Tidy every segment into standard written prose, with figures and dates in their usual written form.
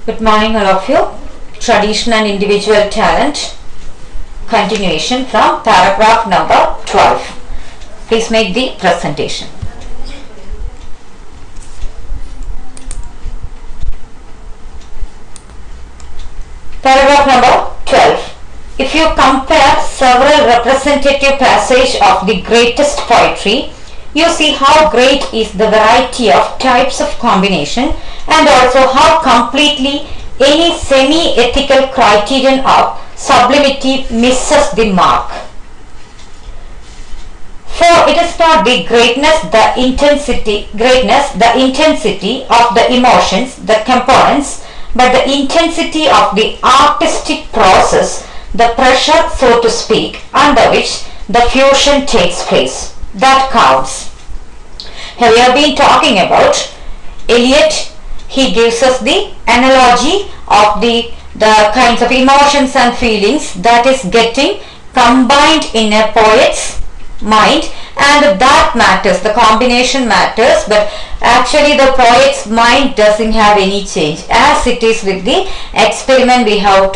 Good morning all of you. Tradition and individual talent. Continuation from paragraph number 12. Please make the presentation. Paragraph number 12. If you compare several representative passages of the greatest poetry, you see how great is the variety of types of combination and also how completely any semi-ethical criterion of sublimity misses the mark. For it is not the greatness, the intensity of the emotions, the components, but the intensity of the artistic process, the pressure, so to speak, under which the fusion takes place, that counts. Here we have been talking about Eliot. He gives us the analogy of the kinds of emotions and feelings that is getting combined in a poet's mind, and that matters, the combination matters, but actually the poet's mind doesn't have any change, as it is with the experiment we have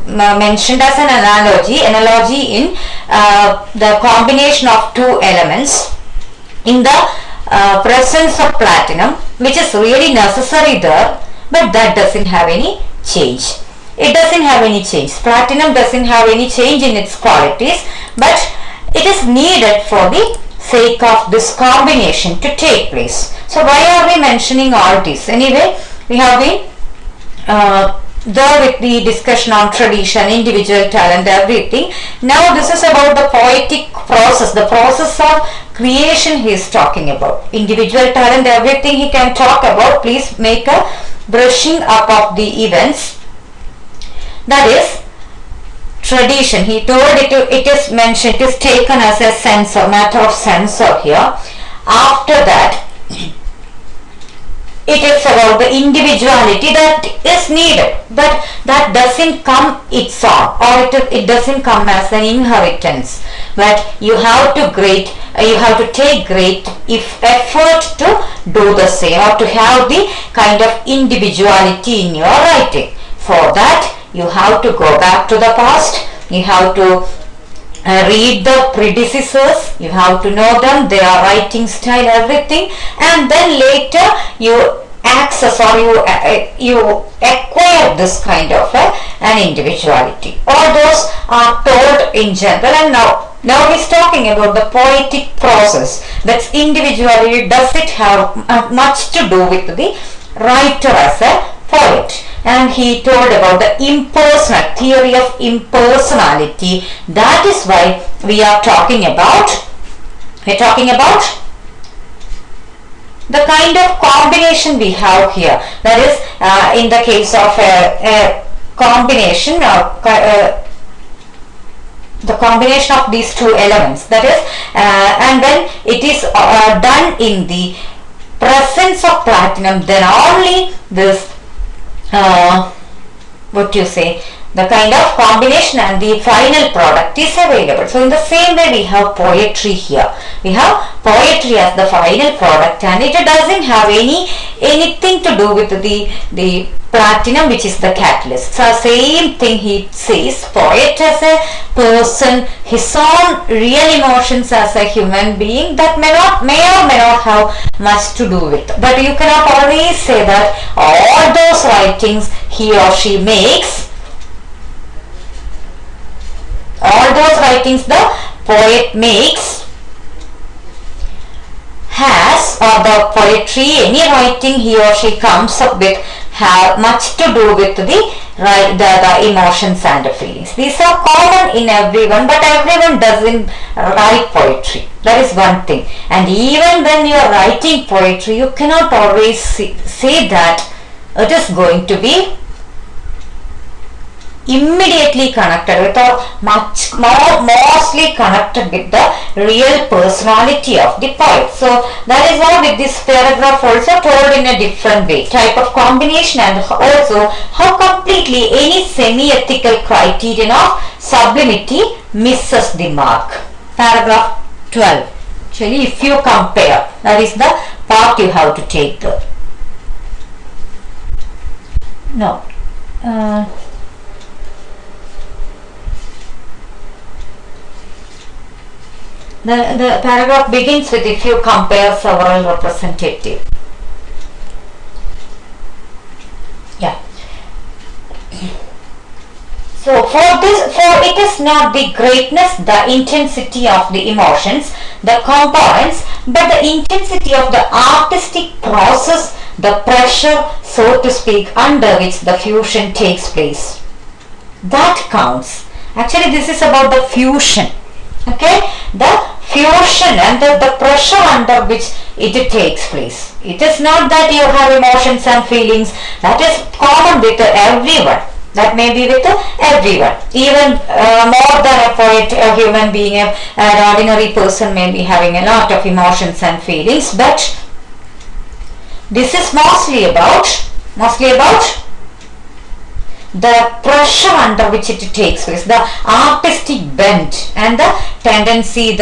mentioned as an analogy in the combination of two elements in the presence of platinum, which is really necessary there, but that doesn't have any change. It doesn't have any change. Platinum doesn't have any change in its qualities, but it is needed for the sake of this combination to take place. So why are we mentioning all this? Anyway, we have been there with the discussion on tradition, individual talent, everything. Now this is about the poetic process, the process of creation he is talking about. Individual talent, everything he can talk about. Please make a brushing up of the events. That is tradition. He told it is mentioned, it is taken as a censor, matter of censor here. After that, it is about the individuality that is needed, but that doesn't come its own, or it doesn't come as an inheritance. But you have to take great effort to do the same, or to have the kind of individuality in your writing. For that, you have to go back to the past. You have to read the predecessors, you have to know them, their writing style, everything, and then later you access or you acquire this kind of an individuality. All those are told in general, and now he's talking about the poetic process. That's individuality. Does it have much to do with the writer as a poet? And he told about the impersonal theory of impersonality. That is why we are talking about. We're talking about the kind of combination we have here. That is, in the case of a combination of the combination of these two elements. That is, and when it is done in the presence of platinum, then only this. The kind of combination and the final product is available. So in the same way we have poetry here. We have poetry as the final product, and it doesn't have anything to do with the platinum, which is the catalyst. So same thing he says, poet as a person, his own real emotions as a human being, that may or may not have much to do with. But you cannot always say that all those writings he or she makes, all those writings the poet makes has, or the poetry, any writing he or she comes up with, have much to do with the emotions and the feelings. These are common in everyone, but everyone doesn't write poetry. That is one thing. And even when you are writing poetry, you cannot always say that it is going to be immediately connected with, or mostly connected with the real personality of the poet. So that is why with this paragraph also told in a different way, type of combination, and also how completely any semi-ethical criterion of sublimity misses the mark. Paragraph 12. Actually, if you compare, that is the part you have to take there. No. The paragraph begins with if you compare several representative. Yeah. So for it is not the greatness, the intensity of the emotions, the components, but the intensity of the artistic process, the pressure, so to speak, under which the fusion takes place. That counts. Actually, this is about the fusion. Okay, the fusion and the pressure under which it takes place. It is not that you have emotions and feelings. That is common with everyone. That may be with everyone. Even more than a poet, a human being, an ordinary person may be having a lot of emotions and feelings. But this is mostly about the pressure under which it takes place, the artistic bent and the tendency,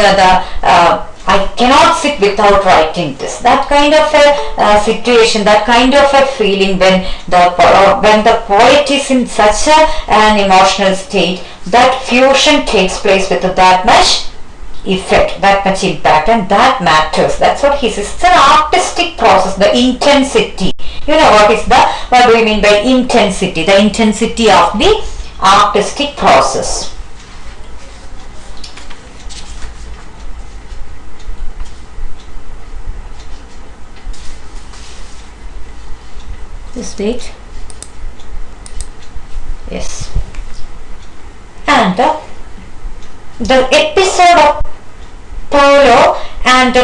I cannot sit without writing this. That kind of a situation, that kind of a feeling when the poet is in such an emotional state, that fusion takes place with that much effect, that much impact, and that matters. That's what he says. It's an artistic process, the intensity. You know what do we mean by intensity? The intensity of the artistic process. Just wait. Yes. And the episode of Paolo and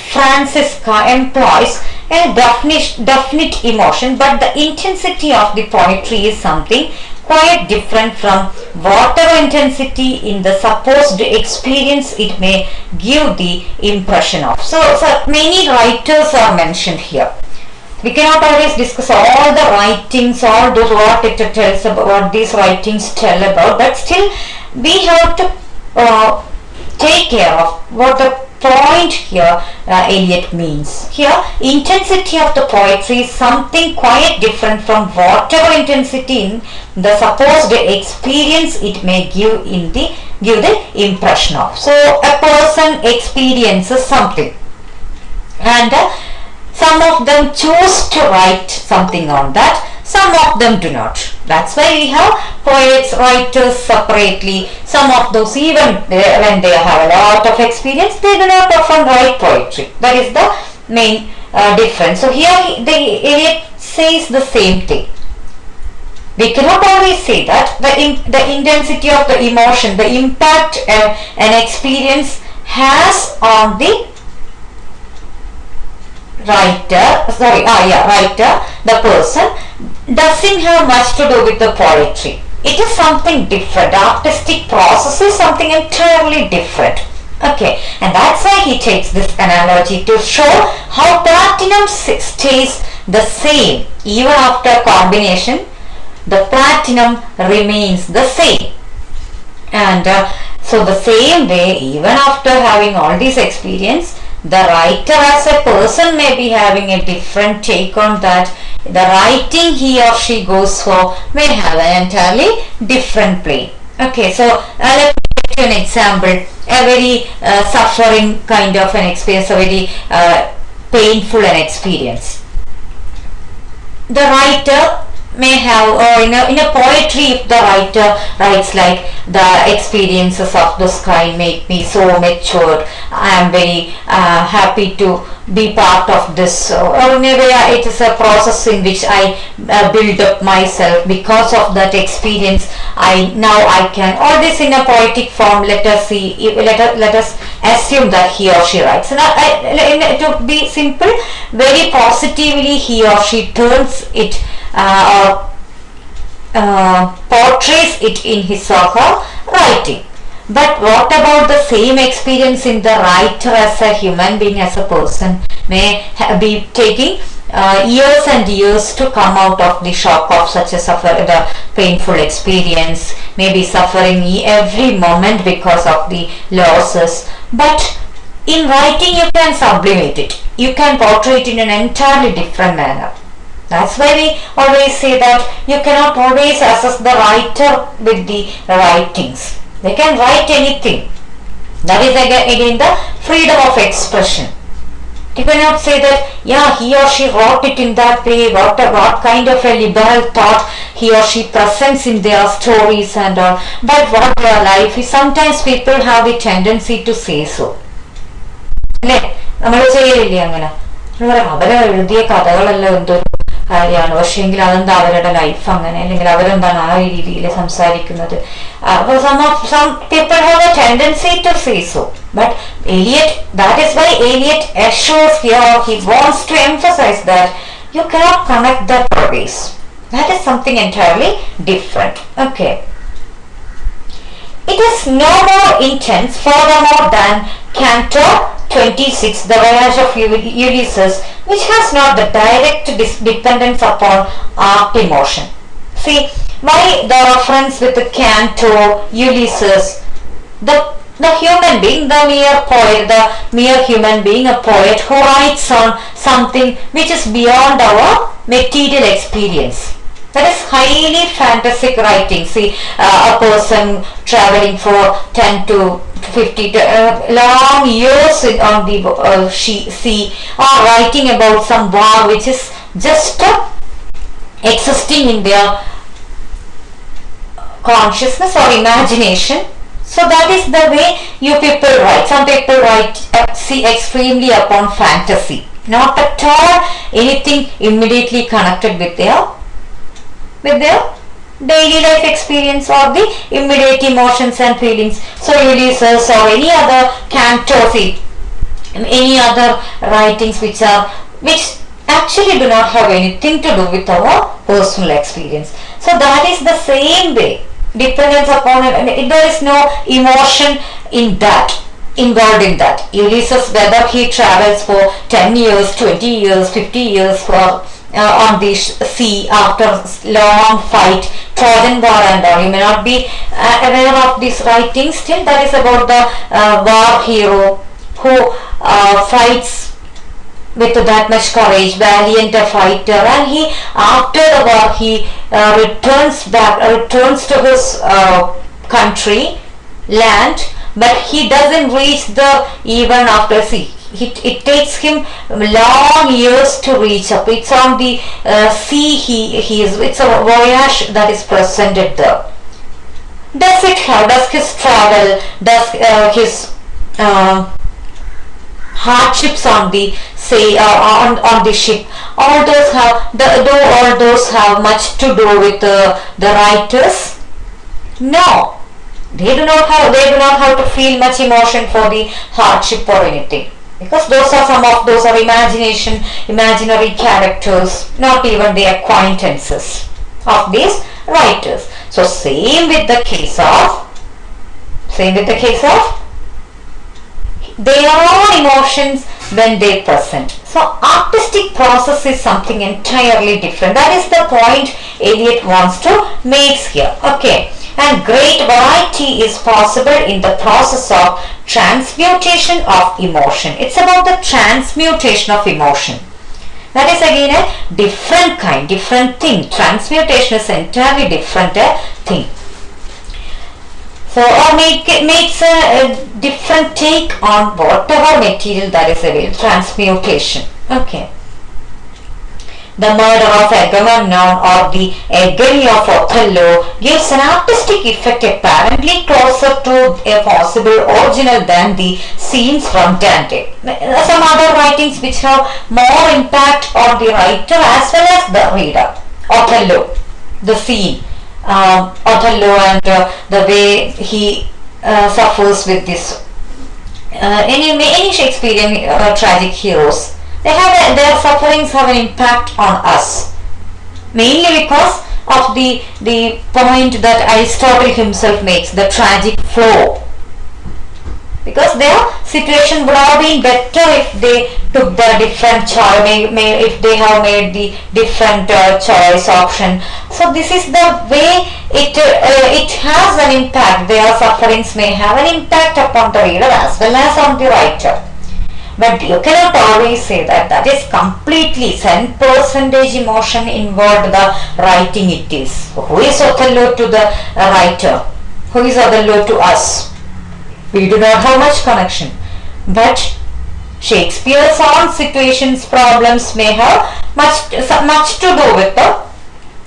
Francisca employs a definite emotion, but the intensity of the poetry is something quite different from whatever intensity in the supposed experience it may give the impression of. So many writers are mentioned here. We cannot always discuss all the writings, all those what it tells about, what these writings tell about, but still we have to take care of what the point here Eliot means. Here, intensity of the poetry is something quite different from whatever intensity in the supposed experience it may give the impression of. So a person experiences something, and some of them choose to write something on that, some of them do not. That's why we have poets, writers separately. Some of those, even when they have a lot of experience, they do not often write poetry. That is the main difference. So here Eliot says the same thing. We cannot always say that the intensity of the emotion, the impact an experience has on the writer, the person, doesn't have much to do with the poetry. It is something different. The artistic process is something entirely different. Okay, and that's why he takes this analogy to show how platinum stays the same even after combination. The platinum remains the same, and so the same way, even after having all this experience, the writer as a person may be having a different take on that. The writing he or she goes for may have an entirely different plane. Okay, so let me give you an example. A very suffering kind of an experience, a very painful an experience. The writer may have, or in a poetry, if the writer writes like, the experiences of the sky make me so matured, I am very happy to be part of this, or maybe it is a process in which I build up myself because of that experience. Now I can, all this in a poetic form. Let us see, let us assume that he or she writes. To be simple, very positively he or she turns it or portrays it in his or her writing. But what about the same experience in the writer as a human being, as a person, may be taking years and years to come out of the shock of such a the painful experience, maybe suffering every moment because of the losses. But in writing you can sublimate it, you can portray it in an entirely different manner. That's why we always say that you cannot always assess the writer with the writings. They can write anything. That is again the freedom of expression. You cannot say that, yeah, he or she wrote it in that way, what kind of a liberal thought he or she presents in their stories and all. But what their life is, sometimes people have the tendency to say so. നമ്മൾ ചെയ്യലില്ലേ അങ്ങനെ? അവരെ എഴുതിയ കഥകളെല്ലാം എന്തൊരു കാര്യമാണ്, പക്ഷേങ്കിൽ അതെന്താ അവരുടെ ലൈഫ് അങ്ങനെ, അല്ലെങ്കിൽ അവരെന്താണ് ആ രീതിയിൽ സംസാരിക്കുന്നത്. Some people have a tendency to say so. But Eliot, that is why Eliot assures here, he wants to emphasize that you cannot connect that always. That is something entirely different. Okay. It is no more intense furthermore than Canto 26, the voyage of Ulysses, which has not the direct dependence upon art emotion. See, by the reference with the Canto, Ulysses, the human being, the mere poet, the mere human being, a poet who writes on something which is beyond our material experience. That is highly fantastic writing. See, a person traveling for 10 to 50 long years on the sea, or writing about some war which is just existing in their consciousness or imagination. So that is the way you people write. Some people write extremely upon fantasy, not at all anything immediately connected with their daily life experience or the immediate emotions and feelings. So Ulysses or any other Canto, any other writings which actually do not have anything to do with our personal experience. So that is the same way. Dependence upon it, there is no emotion involved in that. Ulysses, whether he travels for 10 years, 20 years, 50 years for on the sea after long fight, Trojan War and all, you may not be aware of these writings. Still, that is about the war hero who fights with that much courage, valiant a fighter, and he, after the war, he returns to his country, land, but he doesn't reach even after sea. It takes him long years to reach up. It's on the sea. It's a voyage that is presented there. Does his travel, does his hardships on the sea, on the ship, all those have much to do with the writers? No. They do not have to feel much emotion for the hardship or anything, because some of those are imaginary characters, not even the acquaintances of these writers. So same with the case of their own emotions when they present. So artistic process is something entirely different. That is the point Eliot wants to make here. Okay. And great variety is possible in the process of transmutation of emotion. It's about the transmutation of emotion. That is again a different thing. Transmutation is entirely different thing. So, or makes a different take on whatever material that is available. Transmutation. Okay. The murder of Agamemnon or the agony of Othello gives an artistic effect apparently closer to a possible original than the scenes from Dante. Some other writings which have more impact on the writer as well as the reader. Othello, the scene, Othello and the way he suffers with this. Any Shakespearean tragic heroes. Their sufferings have an impact on us, mainly because of the point that Aristotle himself makes, the tragic flow. Because their situation would have been better if they took the different choice, if they have made the different choice option. So this is the way it has an impact. Their sufferings may have an impact upon the reader as well as on the writer. But you cannot always say that that is completely 10% emotion involved the writing it is. Who is Othello to the writer? Who is Othello to us? We do not have much connection. But Shakespeare's own situations, problems may have much to do with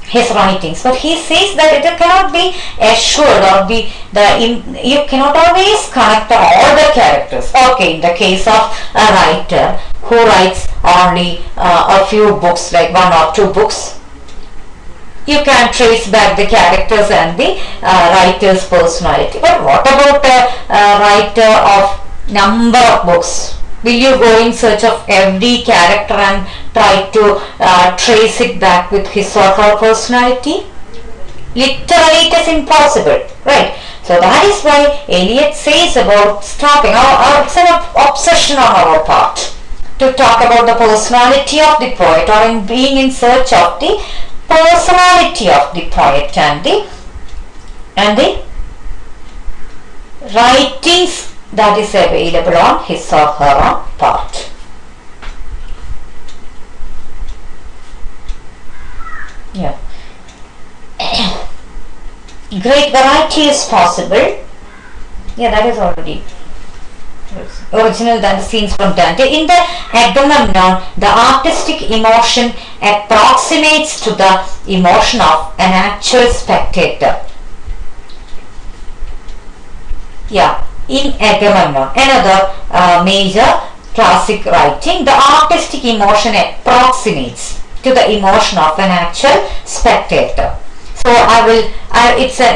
his writings, but he says that it cannot be assured or you cannot always connect all the characters. Okay, in the case of a writer who writes only a few books, like 1 or 2 books, you can trace back the characters and the writer's personality. But what about a writer of number of books? Will you go in search of every character and try to trace it back with his or her personality? Literally it is impossible, right? So that is why Eliot says about stopping, or it's an obsession on our part to talk about the personality of the poet, or in being in search of the personality of the poet and the writings that is available on his or her own part. Yeah. Great variety is possible. Yeah, that is already original than the scenes from Dante. In the Agamemnon, the artistic emotion approximates to the emotion of an actual spectator. Yeah. In Agamemnon, another major classic writing, the artistic emotion approximates to the emotion of an actual spectator. So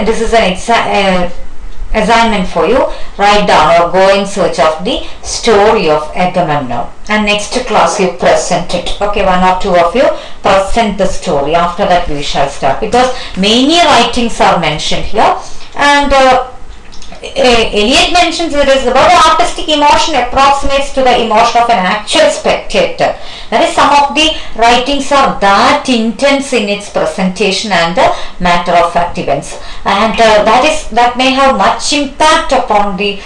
this is an assignment for you. Write down or go in search of the story of Agamemnon, and next class you present it. Okay, 1 or 2 of you present the story. After that we shall start, because many writings are mentioned here, and Eliot mentions it is about the artistic emotion approximates to the emotion of an actual spectator. That is, some of the writings are that intense in its presentation and the matter of fact events, and that may have much impact upon the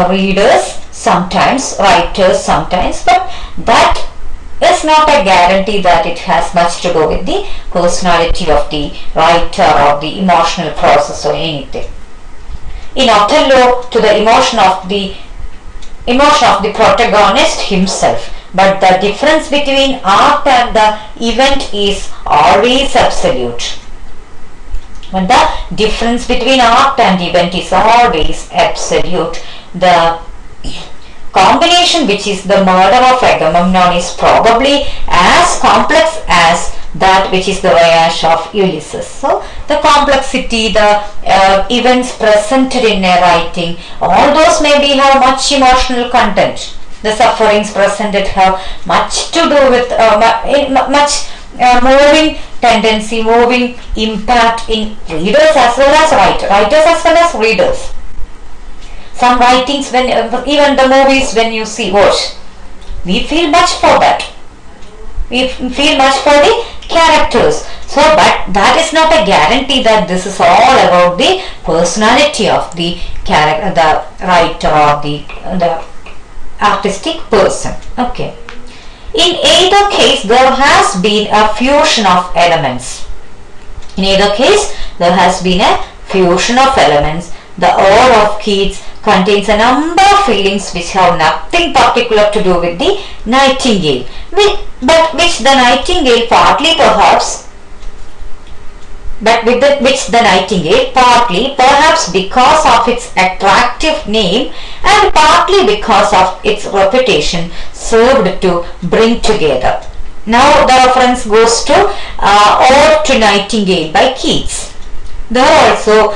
readers sometimes, writers sometimes, but that is not a guarantee that it has much to do with the personality of the writer or the emotional process or anything. In Othello, to the emotion of the protagonist himself, but the difference between art and the event is always absolute. But the difference between art and event is always absolute. The combination, which is the murder of Agamemnon, is probably as complex as that which is the voyage of Ulysses. So the complexity, the events presented in a writing, all those maybe have much emotional content. The sufferings presented have much to do with much moving tendency, moving impact in readers as well as writers as well as readers. Some writings, when even the movies, when you watch, we feel much for that. We feel much for the characters. So, but that is not a guarantee that this is all about the personality of the character, the writer, or the artistic person. Okay. In either case, there has been a fusion of elements. In either case, there has been a fusion of elements. The Ode of Keats contains a number of feelings which have nothing particular to do with the nightingale, but which the nightingale partly perhaps because of its attractive name and partly because of its reputation, served to bring together. Now the reference goes to Ode to Nightingale by Keats. There also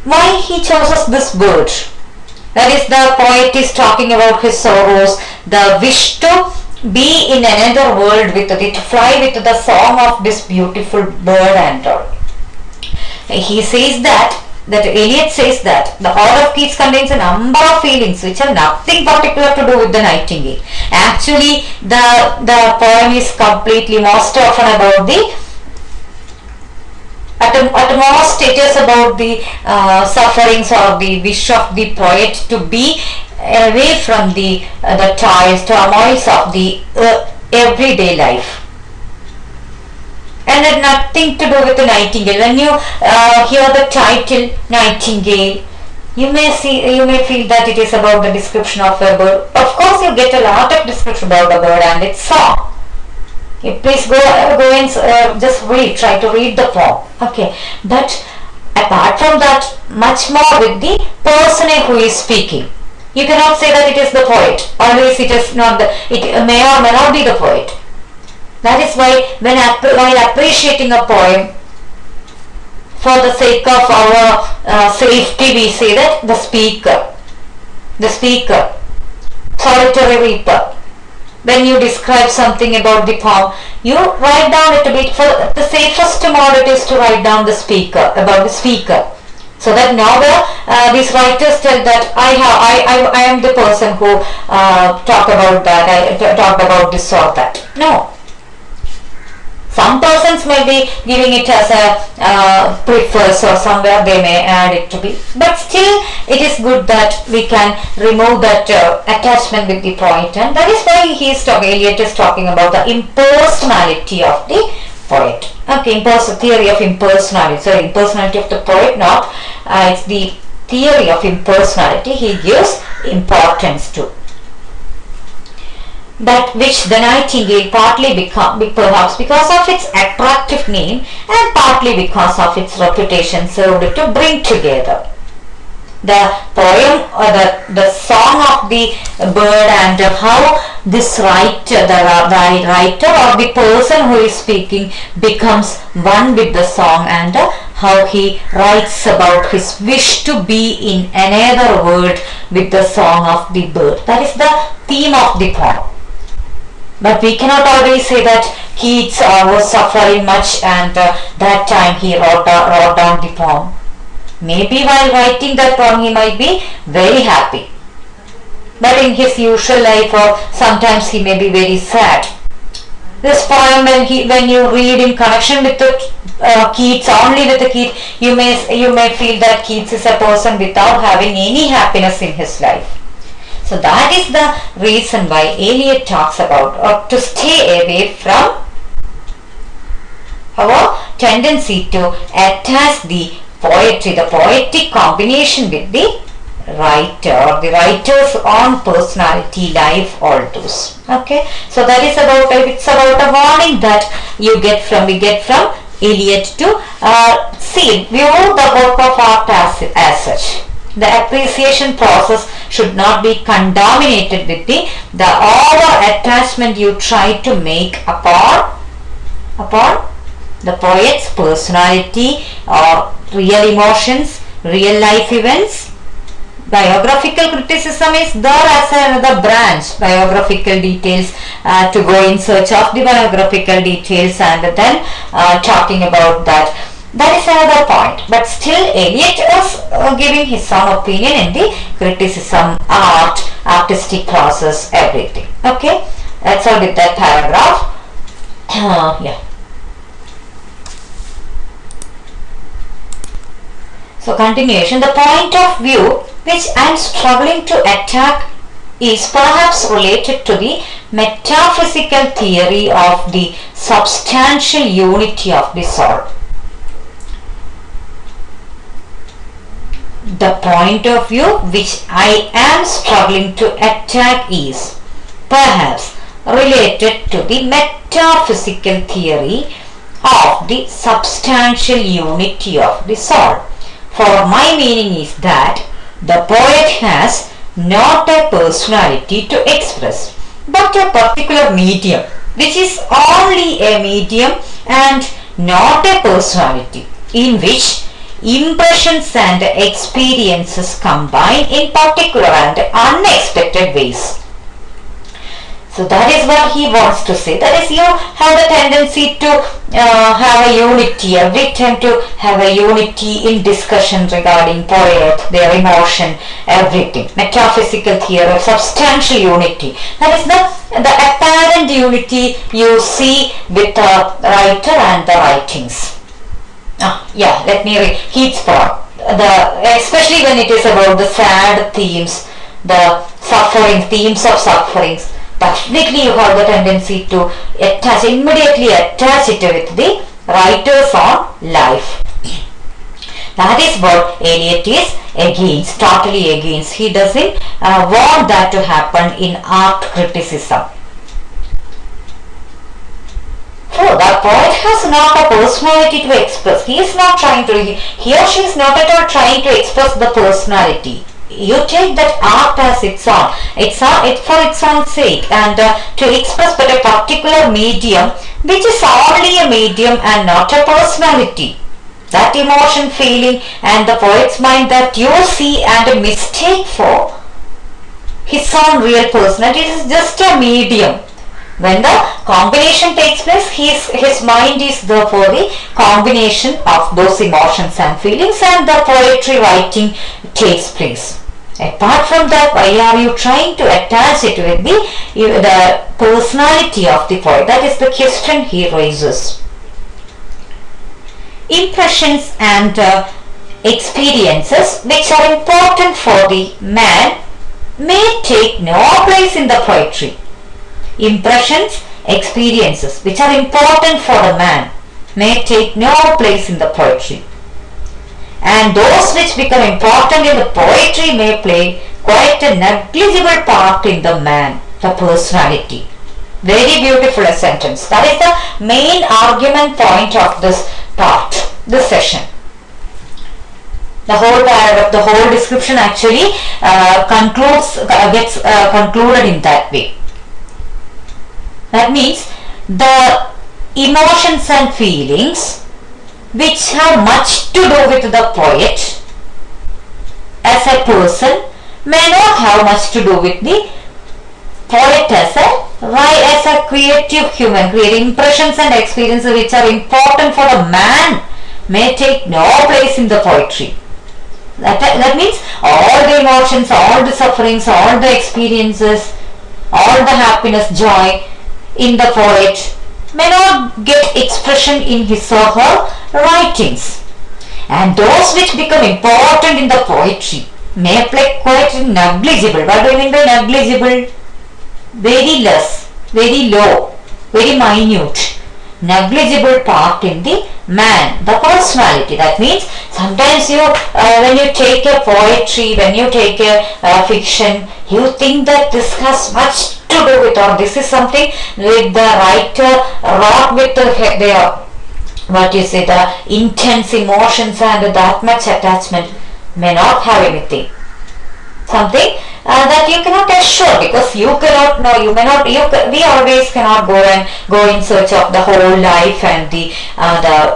why he chooses this bird. That is, the poet is talking about his sorrows, the wish to be in another world with it, to fly with the song of this beautiful bird and all. He says that Eliot says that the Ode of Keats contains a number of feelings which have nothing particular to do with the nightingale. Actually, the poem is completely most often about the at most it is about the sufferings or the wish of the poet to be away from the turmoils of the everyday life. And had nothing to do with the nightingale. When you hear the title Nightingale, you may feel that it is about the description of a bird. Of course, you get a lot of description about the bird and its song. Please go and just try to read the poem. Okay, but apart from that, much more with the person who is speaking. You cannot say that it is the poet. Always it is not it may or may not be the poet. That is why while appreciating a poem, for the sake of our safety, we say that the speaker, solitary reaper. When you describe something about the poem, you write down it a bit. For the safest mode, it is to write down the speaker, about the speaker. So that now these writers tell that I am the person who talked about that, I talked about this or that. No. Some persons may be giving it as a preface, or somewhere they may add it to be. But still, it is good that we can remove that attachment with the poet, and that is why Eliot is talking about the impersonality of the poet. Okay, theory of impersonality. So impersonality of the poet, not it's the theory of impersonality he gives importance to. That which the nightingale partly perhaps because of its attractive name and partly because of its reputation served to bring together. The poem or the song of the bird, and how this writer, the writer or the person who is speaking becomes one with the song, and how he writes about his wish to be in another world with the song of the bird. That is the theme of the poem. But we cannot always say that Keats was suffering much, and that time he wrote down the poem. Maybe while writing that poem he might be very happy. But in his usual life, or sometimes he may be very sad. This poem, when you read in connection with the Keats, only with the Keats, you may feel that Keats is a person without having any happiness in his life. So that is the reason why Eliot talks about to stay away from our tendency to attach the poetry, the poetic combination with the writer or the writer's own personality, life, all those. Okay, so that is it's about a warning that we get from Eliot to view the work of art as such. The appreciation process should not be contaminated with the over attachment you try to make upon the poet's personality or real emotions, real life events. Biographical criticism is there as another branch. Biographical details, to go in search of the biographical details and then talking about that. That is another point. But still Eliot is giving his own opinion in the criticism, art, artistic process, everything. Okay, that's all with that paragraph. Yeah. So continuation. The point of view which I am struggling to attack is perhaps related to the metaphysical theory of the substantial unity of the soul. The point of view which I am struggling to attack is perhaps related to the metaphysical theory of the substantial unity of the soul. For my meaning is that the poet has not a personality to express, but a particular medium, which is only a medium and not a personality, in which impressions and experiences combine in particular and unexpected ways. So that is what he wants to say. That is, you have the tendency to have a unity, every time to have a unity in discussion regarding poet, their emotion, everything. Metaphysical theory, substantial unity. That is the apparent unity you see with the writer and the writings. Let me read Keats' poem. Especially when it is about the sad themes, the suffering, themes of sufferings, definitely you have the tendency to immediately attach it with the writer's own life. That is what Eliot is against, totally against. He doesn't want that to happen in art criticism. So the poet has not a personality to express. He is not trying to, he or she is not at all trying to express the personality. You take that art as its own, for its own sake, and to express but a particular medium which is only a medium and not a personality. That emotion, feeling, and the poet's mind that you see and mistake for his own real personality is just a medium. When the combination takes place, his mind is there for the combination of those emotions and feelings, and the poetry writing takes place. Apart from that, why are you trying to attach it with the personality of the poet? That is the question he raises. Impressions and experiences which are important for the man may take no place in the poetry. Impressions, experiences which are important for the man may take no place in the poetry. And those which become important in the poetry may play quite a negligible part in the man, the personality. Very beautiful sentence. That is the main argument point of this part, this session. The whole paragraph, the whole description actually gets concluded in that way. That means the emotions and feelings which have much to do with the poet as a person may not have much to do with the poet as a creative human. Creative impressions and experiences which are important for the man may take no place in the poetry. That means all the emotions, all the sufferings, all the experiences, all the happiness, joy in the poet may not get expression in his or her writings. And those which become important in the poetry may play quite negligible. What do you mean by negligible? Very less, very low, very minute, negligible part in the man, the personality. That means sometimes when you take a poetry, when you take a fiction, you think that this has much to do with, or this is something with the writer wrought with the intense emotions and that much attachment may not have anything. Something that you cannot assure, because you cannot know, we always cannot go in search of the whole life and the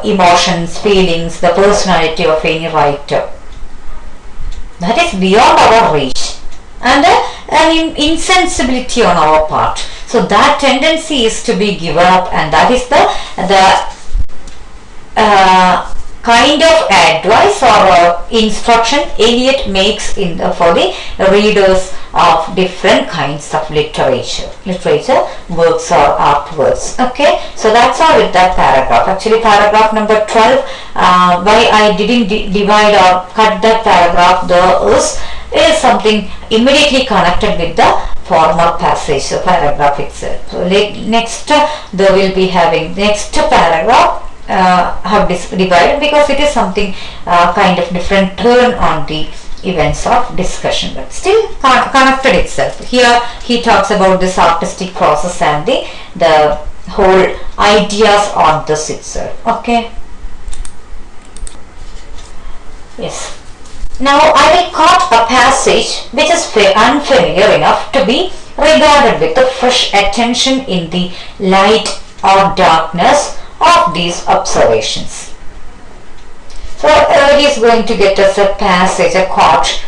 emotions, feelings, the personality of any writer. That is beyond our reach, and an insensibility on our part. So that tendency is to be given up, and that is the kind of advice or instruction Eliot makes for the readers of different kinds of literature, works or artworks. Okay, so that's all with that paragraph. Actually, paragraph number 12, why I didn't divide or cut that paragraph, is something immediately connected with the former passage, so paragraph itself. So next, they will be having next paragraph have divided, because it is something kind of different turn on the events of discussion, but still connected itself. Here he talks about this artistic process and the whole ideas on this itself. Okay. Yes. Now I will quote a passage which is unfamiliar enough to be regarded with a fresh attention in the light or darkness of these observations. So he is going to get us a passage, a quote,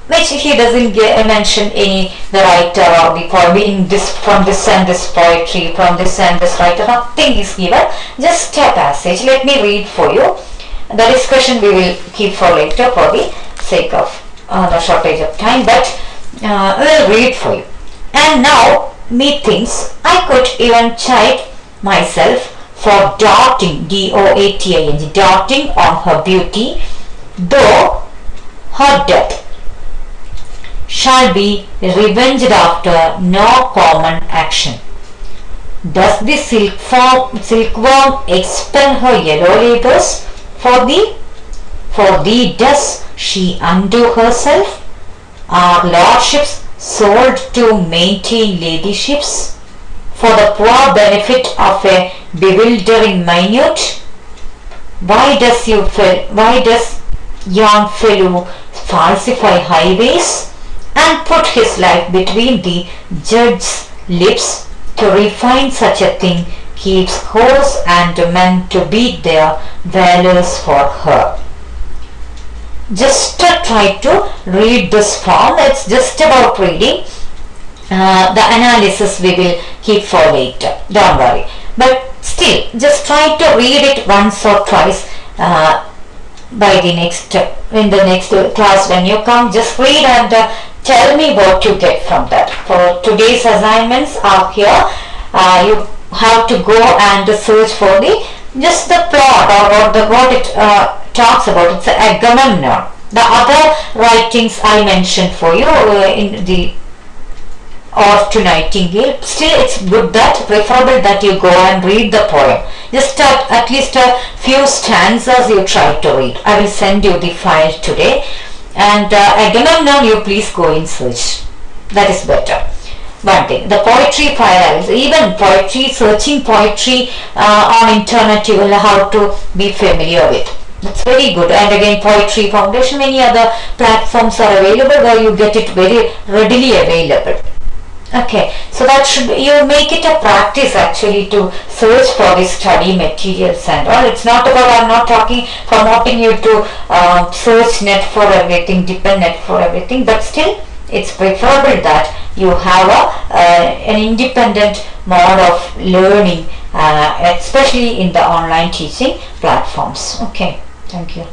which he doesn't mention the writer or the poem from this and this poetry, from this and this writer. Nothing is given, just a passage. Let me read for you. The discussion we will keep for later for the sake of the shortage of time, but we will read for you. And now, methinks I could even chide myself for doting, doting on her beauty, though her death shall be revenged after no common action. Does the silkworm expel her yellow labours for thee? For thee does she undo herself? Are lordships sold to maintain ladyships for the poor benefit of a bewildering minute? Why does yon fellow falsify highways and put his life between the judge's lips to refine such a thing, keeps horse and men to beat their valours for her? Just try to read this form. It's just about reading. The analysis we will keep for later, don't worry, but still just try to read it once or twice by the next in the next class. When you come, just read and tell me what you get from that. For today's assignments are here. You have to go and search for just the plot or what it talks about. It's Agamemnon. The other writings I mentioned for you in the or to Nightingale. Still, it's good that, preferable that you go and read the poem. Just at least a few stanzas you try to read. I will send you the file today. And Agamemnon, you please go in search. That is better. One thing, the poetry file, even poetry, searching poetry on internet, you will have to be familiar with. That's very good. And again, Poetry Foundation, many other platforms are available where you get it very readily available. Okay, so that should you make it a practice actually to search for the study materials and all. It's not about, I'm not promoting you to search net for everything, depend net for everything, but still it's preferable that you have an independent mode of learning, especially in the online teaching platforms. Okay, thank you.